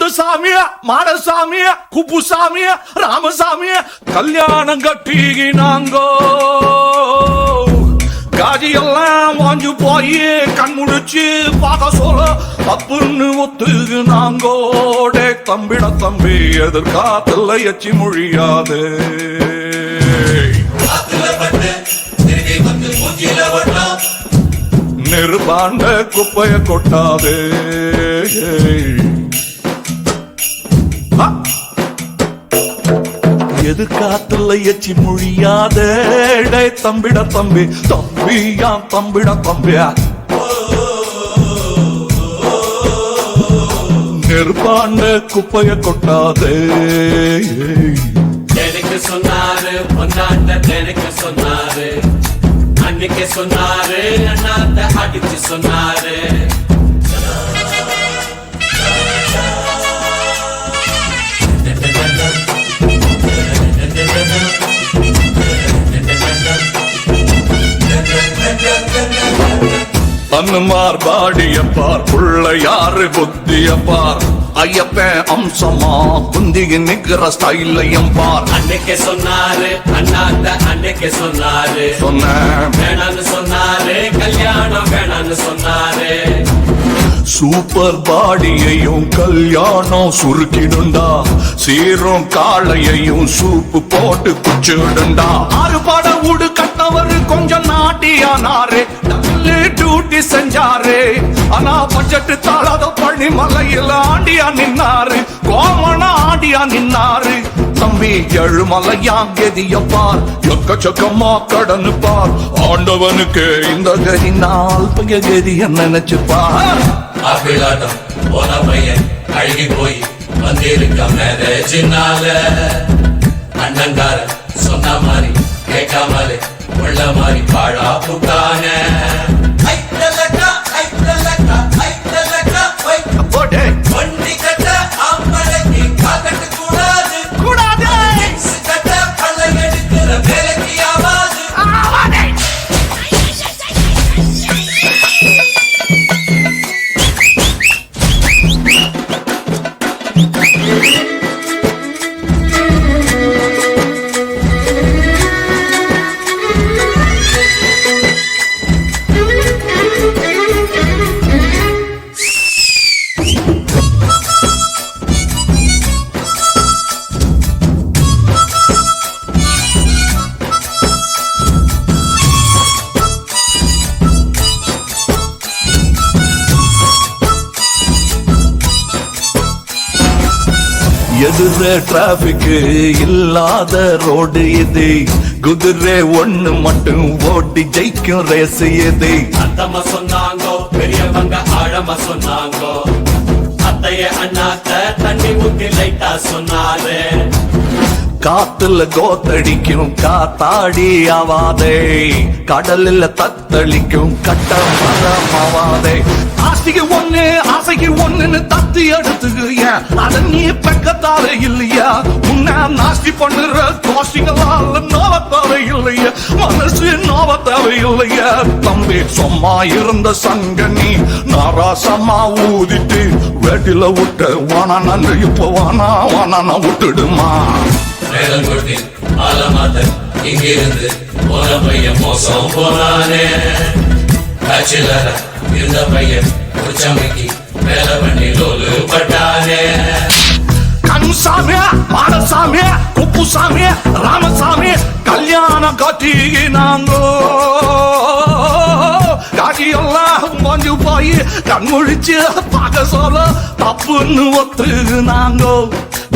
கந்தசாமி, மாடசாமி, குப்புசாமி, ராமசாமி கல்யாணம் கட்டினாங்கோ. காஜி எல்லாம் வாங்கி போய் கண் முடிச்சு பார்க்க சொல்ல தப்புன்னு ஒத்துக்குனாங்கோ. டே தம்பிட தம்பி எதிர்காத்துல எச்சி மொழியாது. நெருபாண்ட குப்பைய கொட்டாது. எதிர்காத்துல எச்சி மொழியாத. டே தம்பிட தம்பி தம்பியா தம்பிட தம்பியா நெருப்பாண்ட குப்பைய கொட்டாதே. எனக்கு சொன்னாரு பொன்னாண்ட எனக்கு சொன்னாரு, அன்னைக்கு சொன்னாரு அண்ணாத்த அடிச்சு சொன்னாரு. அன்னுமார் பாடியப்பார் புள்ள யாரு புத்தியப்பார். ஐயப்பன் அம்சமா குந்திக்கு நிக்கிற ஸ்டைலையும் பார். அன்னைக்கு சொன்னாரு அண்ணாத்த அன்னைக்கு சொன்னாரு, சொன்ன வேணான்னு சொன்னாரு, கல்யாணம் வேணான்னு சொன்னாரு. சூப்பர் பாடியையும் கல்யாணம் சுருக்கிடுண்டா. சீரும் காளையையும் சூப்பு போட்டு குச்சிடுண்டா. ஆறு பாட ஊடு கட்டவர் கொஞ்சம் நாட்டியானாரு, டியூட்டி செஞ்சாரு. ஆனா பட்ஜெட் தாளாத பழனி மலையில் ஆண்டியா நின்னாரு, கோமனா ஆண்டியா நின்னாரு. தம்பி எழுமலையா கெதியப்பார், எக்கச்சக்கமா கடனு பார். ஆண்டவனுக்கு இந்த கதி நாள் பைய கதிய நினைச்சுப்பார். அபிலாட்டம் போன பையன் அழுகி போய் வந்திருக்க மேரேஜினால. அண்ணங்கார சொன்ன மாதிரி கேட்காமலே உள்ள மாதிரி பாழா புட்டான. வண்டி கட்ட ஆம்பளைக்கு காக்கட்டு கூடாது கூடாது. கட்ட பள்ள எடுக்கிற வேலைக்கு ஆவாது. எதிரே டிராபிக் இல்லாத ரோடு இது. குதிரை ஒண்ணு மட்டும் ஓட்டி ஜெயிக்கும் ரேஸ் இது. அத்தம்மா சொன்னாங்கோ பெரியவங்க ஆழமா சொன்னாங்கோ. அத்தைய அண்ணாத்த தண்ணி ஊத்தி லைட்டா சொன்னாரு. காத்துல கோத்தடிக்கும் காத்தாடி ஆவாதே, கடலில் தத்தளிக்கும் கட்டம் மரமாவாதே. ஆசைக்கு ஒண்ணு ஆசைக்கு ஒண்ணுன்னு தத்தி எடுத்துக்கிய அத நீ பக்கத்தால இல்லையா. உன்ன நாஸ்தி பண்ணுற கோஷிங்களால நோவத்தால இல்லையா, மனசு நோவத்தால இல்லையா. தம்பி சும்மா இருந்த சங்க நீ நாராசமா ஊதிட்டு வேட்டில விட்ட வானா நன்று இப்போ வானா வானா விட்டுடுமா. மேலங்கொட்டி ஆலமாத்த இங்கிருந்து போன பையன் மோசம் போனானே. பேச்சுலரா இருந்த பையன் உச்சமைக்கு மேல பண்ணி லோலு பட்டானே. கன்சாமி, மாடசாமி, குப்புசாமி, ராமசாமி கல்யாணம் கட்டினாங்கோ. காக்கி எல்லாம் வந்து போய் கண்முழிச்சு பார்க்க சொல்ல தப்புன்னு ஒத்துனாங்கோ.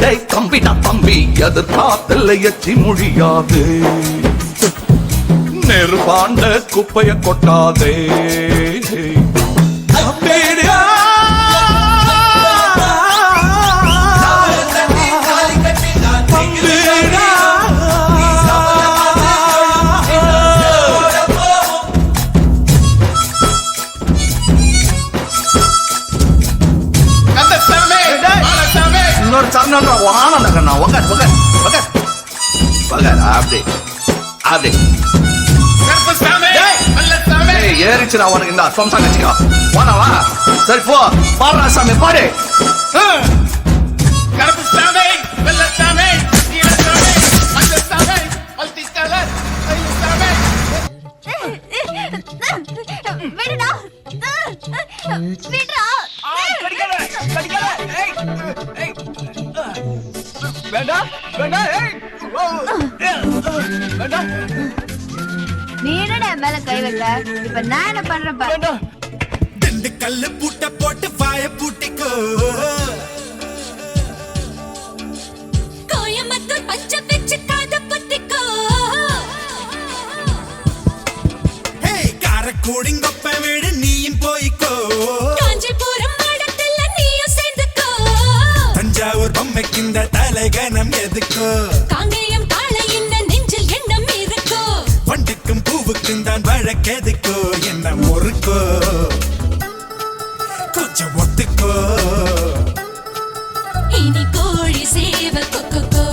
டேய் தம்பிடா தம்பி எதிர்காத்துல எச்சி மொழியாது. நெருபாண்ட குப்பைய கொட்டாதே. ஏறிச்சுடா உனக்கு இந்த சொம்சா கட்சிக்கா போனவா. சரி போ பாடுறா சாமி பாடு. வேண்டாம் வேண்டாம் வேண்டாம். நீ என்னடா மேல கை வைக்க? இப்ப நான் என்ன பண்றேன் பாரு. வேண்டாம். ரெண்டு கல்லு பூட்ட போட்டு வாய பூட்டிக்கோ. கோயம்புத்தூர் பச்சை பிச்சு காத பத்திக்கோ. ஹே காரக்கூடிங்கொப்ப வீடு நீயும் போய்க்கோ. காஞ்சிபுரம் மாடத்துல நீயும் சேர்ந்துக்கோ. தஞ்சாவூர் பொம்மைக்கிந்த தலைகனம் எதுக்கோ. காங்கேயம் காளை என்ன நெஞ்சில் எண்ணம் இருக்கோ. வண்டுக்கும் பூவுக்கும் தான் வழக்கெதுக்கோ. என்ன முறுக்கோ கொஞ்சம் ஒத்துக்கோ. இனி கோழி சேவ கொக்கோ.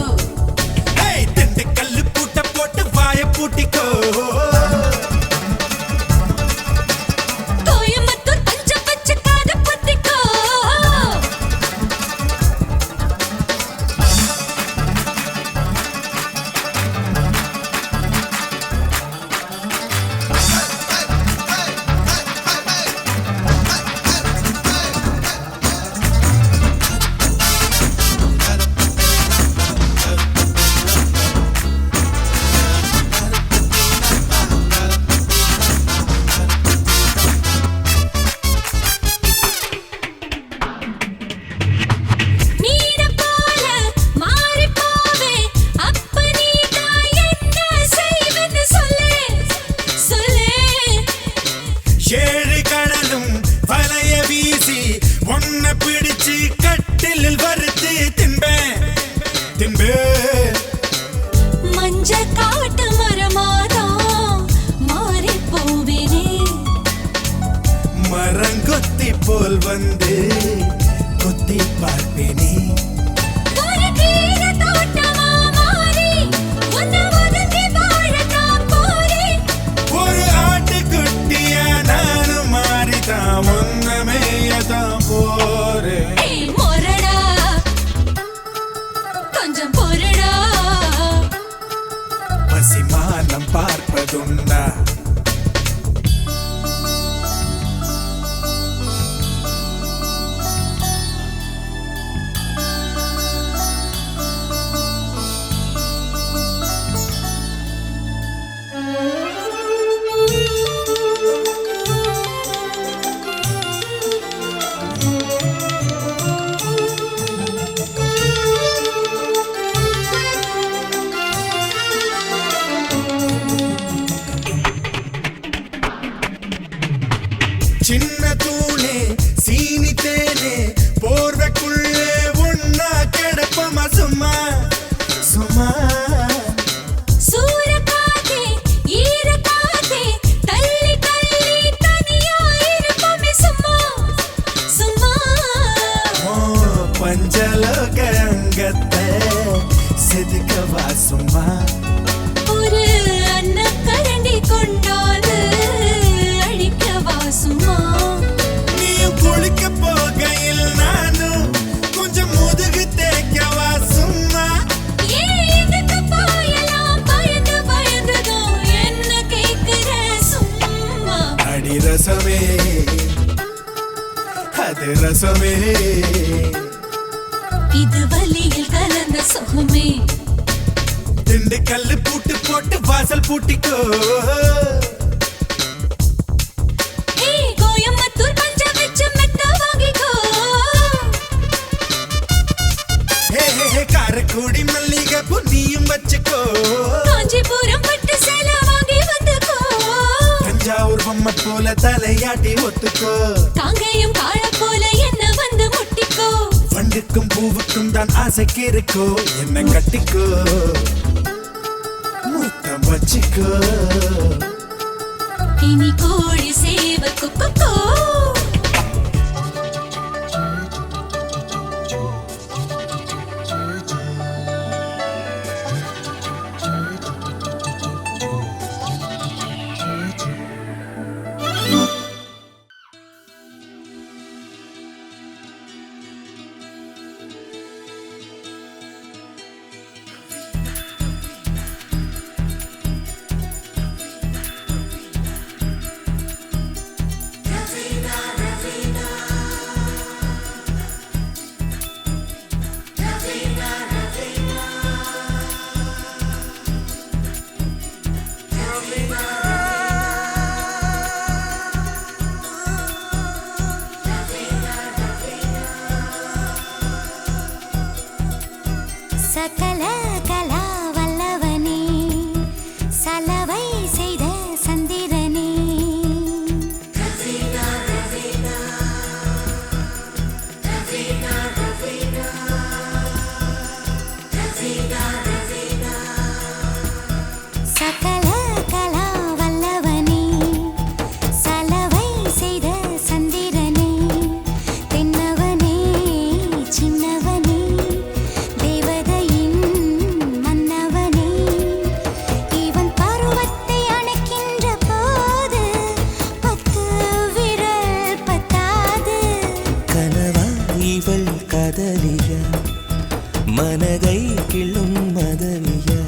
ஹே ரெண்டு கல்லு பூட்ட போட்டு வாய பூட்டிக்கோ. கோயம்புத்தூர் பச்சை பிச்சு காத பத்திக்கோ. நீர போல மாறி போவே. அப்ப நீதான் என்ன செய்வேன்னு சொல்லு சொல்லு. ஏழு கடலும் வலைய வீசி ஒன்ன பிடிச்சு கட்டிலில் வறுத்து தின்பேன் தின்பேன். மஞ்ச காட்டு மரமாதான் மாறி போவேனே. மரங்கொத்தி போல் வந்து கொத்தி பார்ப்பேனே. ஒரு கீர தோட்டமா மாறி உன்னை ஒதுங்கி வாழத்தான் போறேன். ஒரு ஆட்டுக்குட்டியா நானும் மாறிதான் முன்னமேயதான் போறேன். ஏய் மொரடா கொஞ்சம் பொருடா. பசிமானம் பார்ப்பதுண்டா. சின்ன தூணே சீனி தேனே போர்வைக்குள்ளே ஒன்னா கிடப்பமா சும்மா சும்மா. சூரகாதே ஈரகாதே தள்ளி தள்ளி தனியா இருப்போமே சும்மா சும்மா. ஓ பஞ்சலோக அங்கத்தை செதுக்கவா சும்மா. ஒரு அன்னக்கரண்டி கொண்டாந்து அழிக்கவா சும்மா. நீயும் குளிக்க போகையில் நானும் கொஞ்சம் முதுகு தேய்க்கவா சும்மா. ஏன் இதுக்கு போயெல்லாம் பயந்து பயந்துதான் என்ன கேட்கிற சும்மா. அடி ரசமே அது ரசமே. இது வலியில் கலந்த சுகமே. திண்டு கல்லு பூட்டு போட்டு வாசல் பூட்டிக்கோ. ஏய் கோயம்புத்தூர் பஞ்ச வச்சு மெத்த வாங்கிக்கோ. ஹே ஹே ஹே காரக்குடி மல்லிகை பூ நீயும் வச்சுக்கோ. காஞ்சிபுரம் பட்டு சேலை வாங்கி வந்துக்கோ. தஞ்சாவூர் பொம்மை போல தலையாட்டி ஒத்துக்கோ. காங்கேயம் காளை போல என்ன வந்து முட்டிக்கோ. வண்டுக்கும் பூவுக்கும் தான் ஆசைக்கு இருக்கோ. என்ன கட்டிக்கோ முத்தம் வச்சுக்கோ. இனி கோழி சேவ கொக்கோ. சகல கலா வல்லவனே சலவை செய்த சந்திரனே சகல கலா வல்லவனே சலவை செய்த சந்திரனே தென்னவனே சின்னவனே தேவதையின் மன்னவனே இவன் பருவத்தை அணைக்கின்ற போது 10 விரல் பத்தாது கனவா இவள் காதலியா மனதை கிள்ளும் மதலியா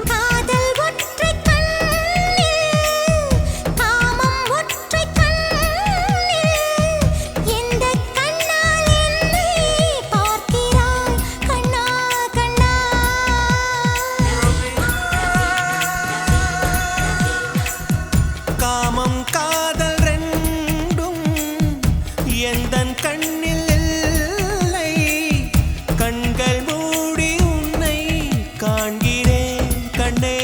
காதல் ஒற்றை கண்ணில் காமம் ஒற்றை கண்ணில் எந்த கண்ணால் என்னை பார்க்கிறாய் கண்ணா கண்ணா காமம் காதல் ரெண்டும் எந்தன் கண்ணில் இல்லை கண்கள் மூடி உன்னை காண்கிறேன் கண்ணே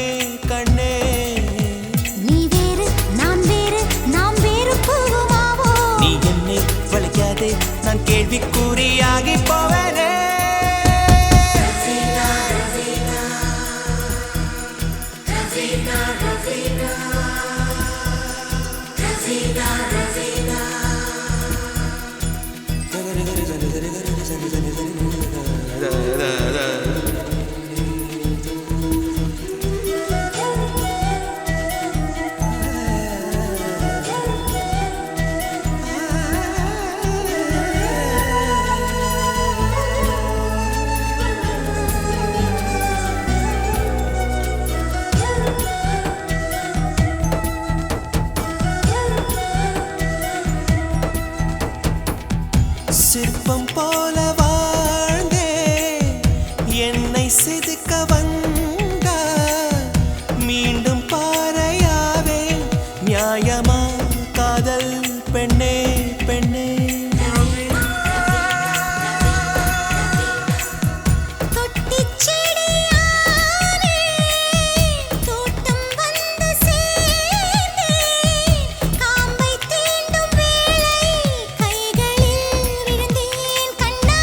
கண்ணே நீ வேறு நான் வேறு நாம் வேறு போகுமாவோ நீ என்னை வளைக்காதே நான் கேள்விக்குறியாகி போவேனே சிற்பம் போல வாழ்ந்தே என்னை செதுக்க வந்தா மீண்டும் பாறையாவே நியாயமா காதல் பெண்ணே பெண்ணே தொட்டிச் செடியானே தோட்டம் வந்து சேர்ந்தே காம்பை தீண்டும் வேளை கைகளில் விழுந்தேன் கண்ணா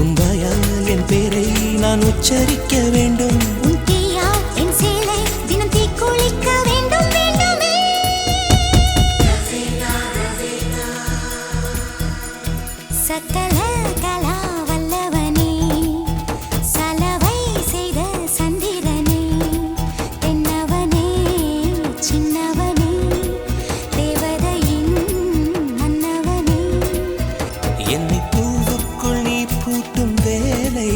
உன் வாயால் என் பேரை நான் உச்சரிக்க வேண்டும் உன் தீயால் என் சேலை தினம் தீக்குளிக்க வேண்டும் வேண்டுமே சகல கலா வல்லவனே சலவை செய்த சந்திரனே தென்னவனே சின்னவனே தேவதையின் மன்னவனே என்னை பூவுக்குள் நீ பூட்டும் வேலை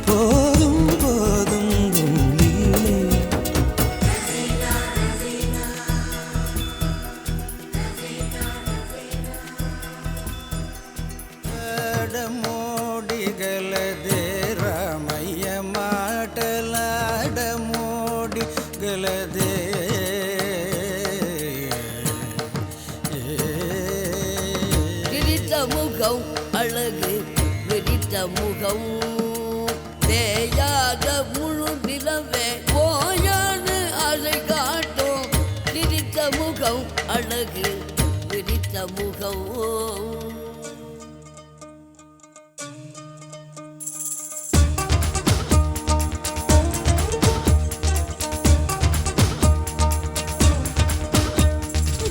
போதும் போதும் உன் லீலை ಮೋಡಿಗಳದೆ ರಾಮಯ್ಯ ಮಾಟಲಾಡ ಮೋಡಿಗಳದೆ விரித்த முகம் அழகு விரித்த முகம் தேயாத முழு நிலவே ஓயாது அதை காட்டும் விரித்த முகம் அழகு விரித்த முகம்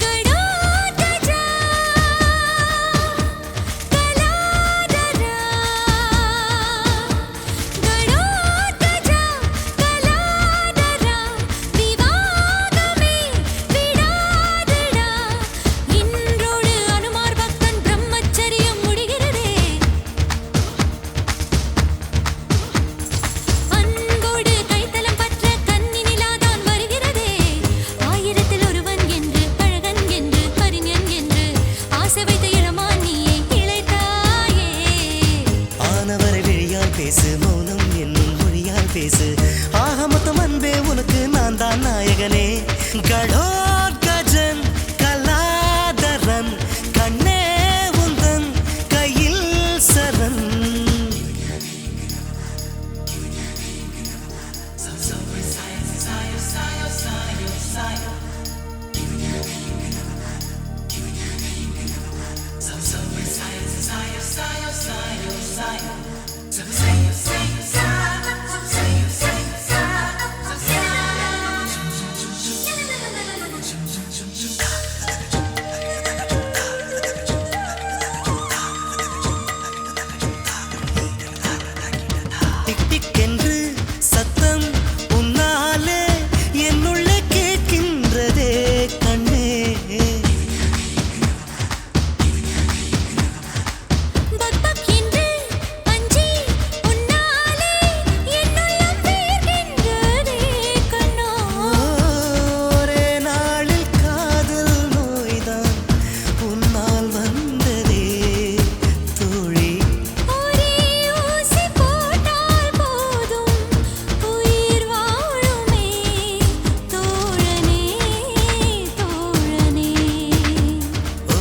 கடோதரா கலாதரா டிக் டிக் என்று சத்தம் உன்னாலே என்னுள்ளே கேட்கின்றதே கண்ணே. பக் பக் என்று பஞ்சி உன்னாலே என்னுள்ளம் வீர்கின்றதே கண்ணா. ஒரே நாளில் காதல் நோய்தான் உன்னால் வந்ததே தோழி. ஒரே ஊசி போட்டால் போதும் உயிர் வாழுமே தோழனே தோழனே. ஓ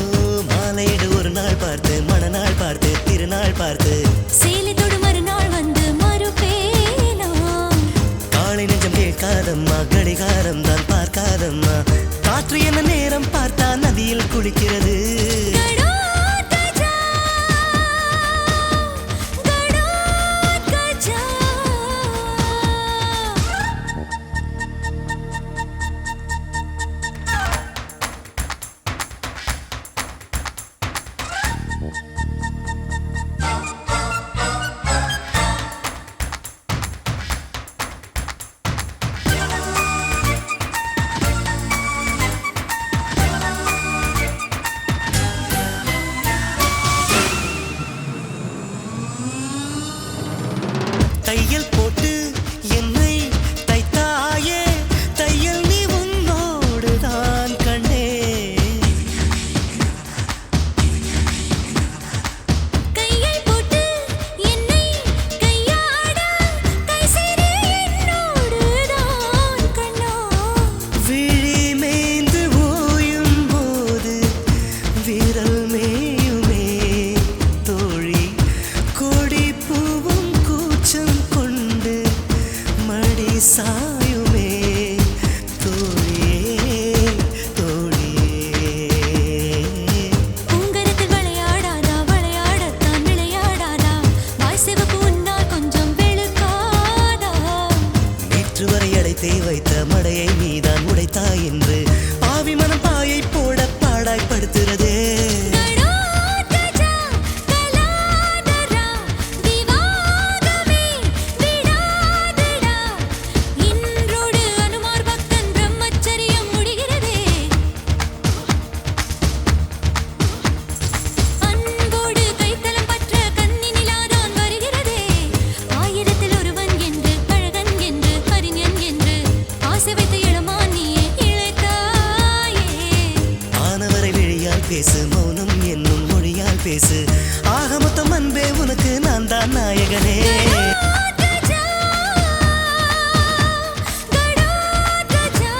மாலையிடு ஒரு நாள் பார்த்து மணநாள் பார்த்து திருநாள் பார்த்து சேலை தொடு மறுநாள் வந்து மறுபேனா. காலை நெஞ்சம் கேட்காதம்மா கடிகாரம் தான் பார்க்காதம்மா. காற்று என்ன நேரம் பார்த்தா நதியில் குளிக்கிறது. கடோத் கஜா கடோத் கஜா. தையல் போட்டு என்னை தைத்தாயே தையல் நீ உன்னோடுதான் கண்ணே. கையை போட்டு என்னை கையாட கைசிறு என்னோடுதான் கண்ணா. விழி மேய்ந்து ஓயும் போது விரல் மேயுமே தோழி. கொடி பூவும் கூச்சம் கொண்டு மடி சாயுமே தோழியே தோழியே. உங்கரத்தில் விளையாடாதா விளையாடத்தான் விளையாடாதா. வாய் சிவப்பு உன்னால் கொஞ்சம் வெளுக்காதா. நேற்று வரை அடைத்தே வைத்த மடையை நீதான் உடைத்தாய் என்று பாவி மனம் பாயை போட பாடாய்படுத்துறதே. கடோத் கஜா கலாதரா விவாகமே விடாதடா. இன்றோடு அனுமார் பக்தன் பிரம்மச்சரியம் முடிகிறதே. அன்போடு கைத்தலம் பற்ற கன்னி நிலாதான் வருகிறதே. ஆயிரத்தில் ஒருவன் என்று அழகன் என்று அறிஞன் என்று ஆசை வைத்த இளமான் நீயே இழைத்தாயே. ஆனவரை விழியால் பேசு மௌனம் என்னும் மொழியால் பேசு. ஆக மொத்தம் அன்பே உனக்கு நான் தான் நாயகனே. கடோத் Gaja கடோத் Gaja.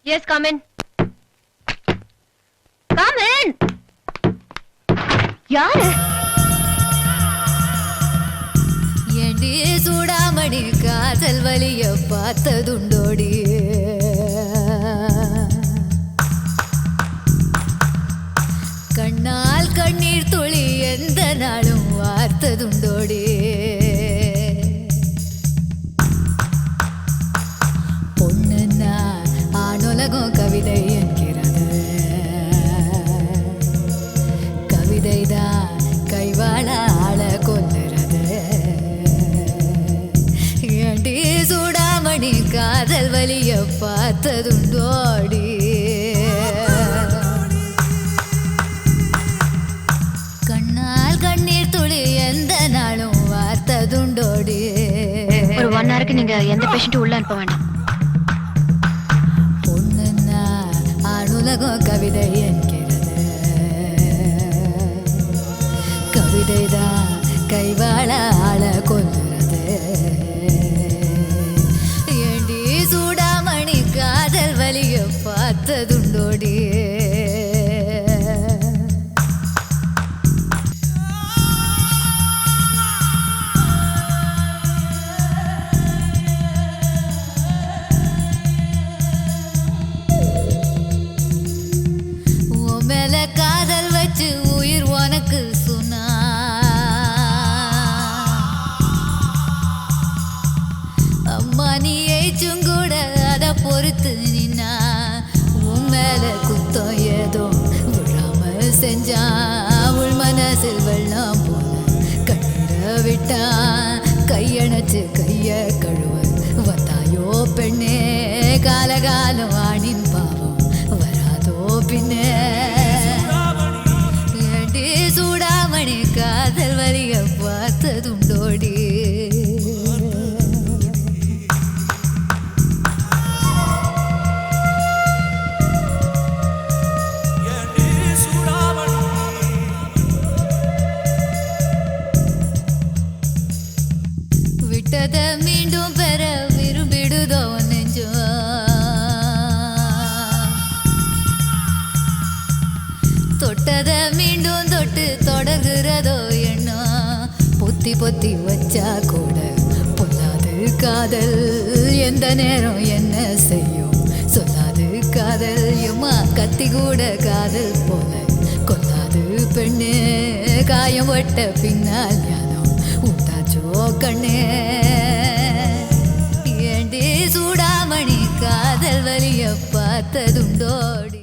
Yes, come in. Come in. யாரு? ஏண்டி சூடாமணி காதல் வலிய பார்த்ததுண்டோடி. கண்ணால் கண்ணீர் துளி எந்த நாளும் வார்த்ததுண்டோடி. பொண்ணுன்னா ஆணுலகம் கவிதை என்கிறது. கவிதைதான் கைவாழ ஆள கொல்லுறது. ஏண்டி சூடாமணி காதல் வலிய பார்த்ததுண்டோடி. கண்ணால் கண்ணீர் துளி எந்த நாளும் வார்த்ததுண்டோடி. ஒரு 1 hourக்கு நீங்க எந்த பேஷண்ட்டும் உள்ள அனுப்ப வேண்டாம். பொண்ணுன்னா ஆணுலகம் கவிதை என்கிறது. கவிதைதான் கைவாழ ஆள கொல்லுறது. ஏண்டி சூடாமணி காதல் வலிய பார்த்ததுண்டோடி. பின்னே ஏண்டி சூடாமணி காதல் வலிய பார்த்ததுண்டோடி விட்டத மீண்டும் பெற விரும்பிடுதோ நெஞ்சோ தொட்டத மீண்டும் தொட்டு தொடர்கிறதோ எண்ணம் பொத்தி பொத்தி வச்சா கூட பொல்லாது காதல் எந்த நேரம் என்ன செய்யும் சொல்லாது காதல் எம்மா கத்தி கூட காதல் போல கொல்லாது பெண்ணு காயம் வட்ட பின்னால் ஞானம் உண்டாச்சோ கண்ணே ஏண்டி சூடாமணி காதல் வலிய பார்த்ததுண்டோடி